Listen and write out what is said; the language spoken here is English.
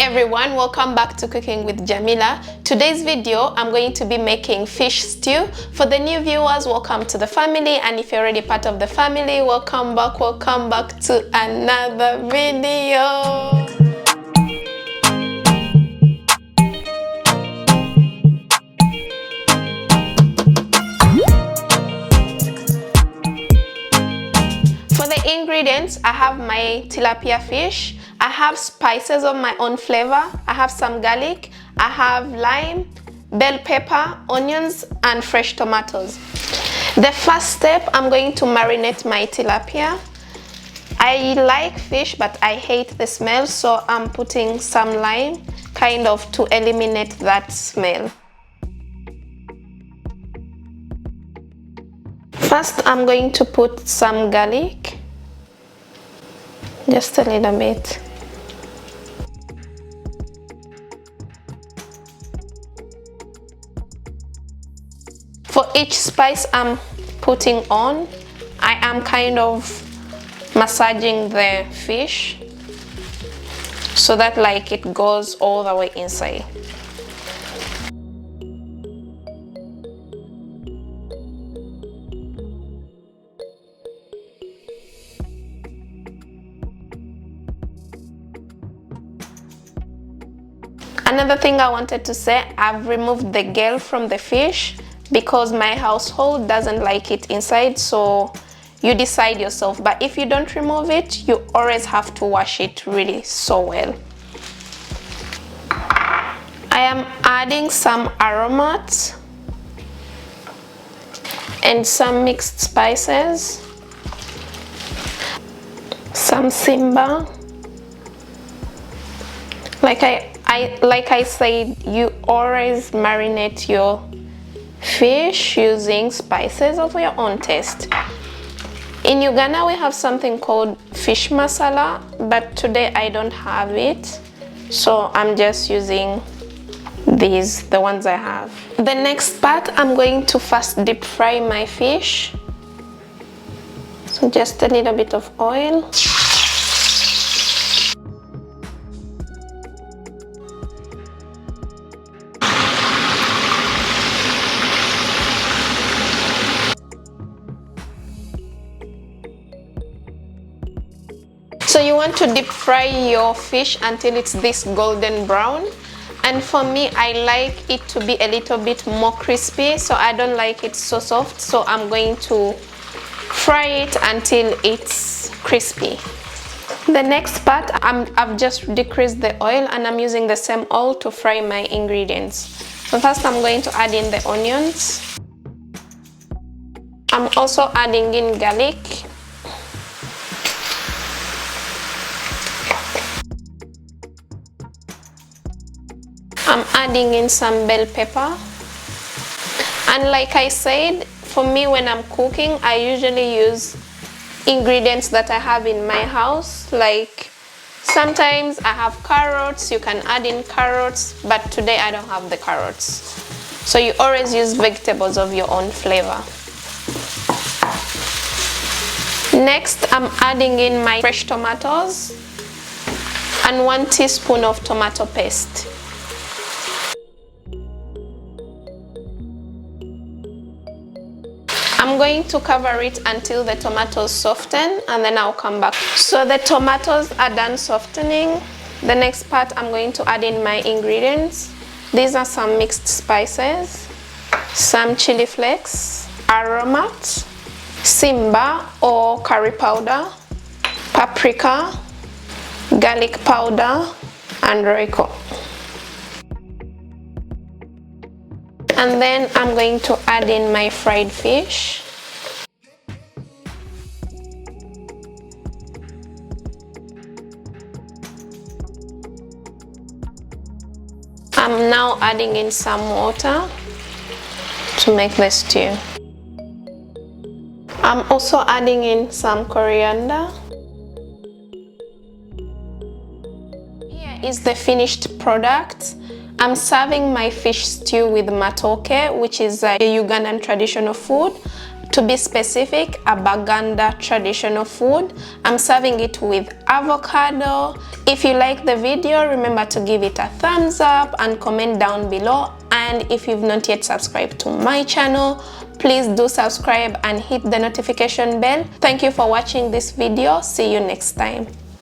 everyone, welcome back to Cooking with Jamila. Today's video I'm going to be making fish stew. For the new viewers, welcome to the family, and if you're already part of the family, welcome back to another video. For the ingredients, I have my tilapia fish, I have spices of my own flavor, I have some garlic, I have lime, bell pepper, onions, and fresh tomatoes. The first step, I'm going to marinate my tilapia. I like fish, but I hate the smell, so I'm putting some lime, kind of to eliminate that smell. First, I'm going to put some garlic, just a little bit. For each spice I'm putting on, I am kind of massaging the fish so that like it goes all the way inside. Another thing I wanted to say, I've removed the gall from the fish because my household doesn't like it inside, so you decide yourself. But if you don't remove it, you always have to wash it really so well. I am adding some aromates and some mixed spices, some Simba. Like I said, you always marinate your fish using spices of your own taste. In Uganda we have something called fish masala, but today I don't have it, so I'm just using these, the ones I have. The next part, I'm going to first deep fry my fish. So just a little bit of oil. So you want to deep fry your fish until it's this golden brown, and for me I like it to be a little bit more crispy, so I don't like it so soft, so I'm going to fry it until it's crispy. The next part, I've just decreased the oil and I'm using the same oil to fry my ingredients. So first I'm going to add in the onions. I'm also adding in garlic. I'm adding in some bell pepper, and like I said, for me when I'm cooking I usually use ingredients that I have in my house. Like sometimes I have carrots, you can add in carrots, but today I don't have the carrots, so you always use vegetables of your own flavor. Next, I'm adding in my fresh tomatoes and 1 teaspoon of tomato paste. I'm going to cover it until the tomatoes soften, and then I'll come back. So the tomatoes are done softening. The next part, I'm going to add in my ingredients. These are some mixed spices, some chili flakes, aromat, Simba or curry powder, paprika, garlic powder, and Royco. And then I'm going to add in my fried fish. I'm now adding in some water to make the stew. I'm also adding in some coriander. Here is the finished product. I'm serving my fish stew with matoke, which is a Ugandan traditional food. To be specific, a Baganda traditional food. I'm serving it with avocado. If you like the video, remember to give it a thumbs up and comment down below. And if you've not yet subscribed to my channel, please do subscribe and hit the notification bell. Thank you for watching this video. See you next time.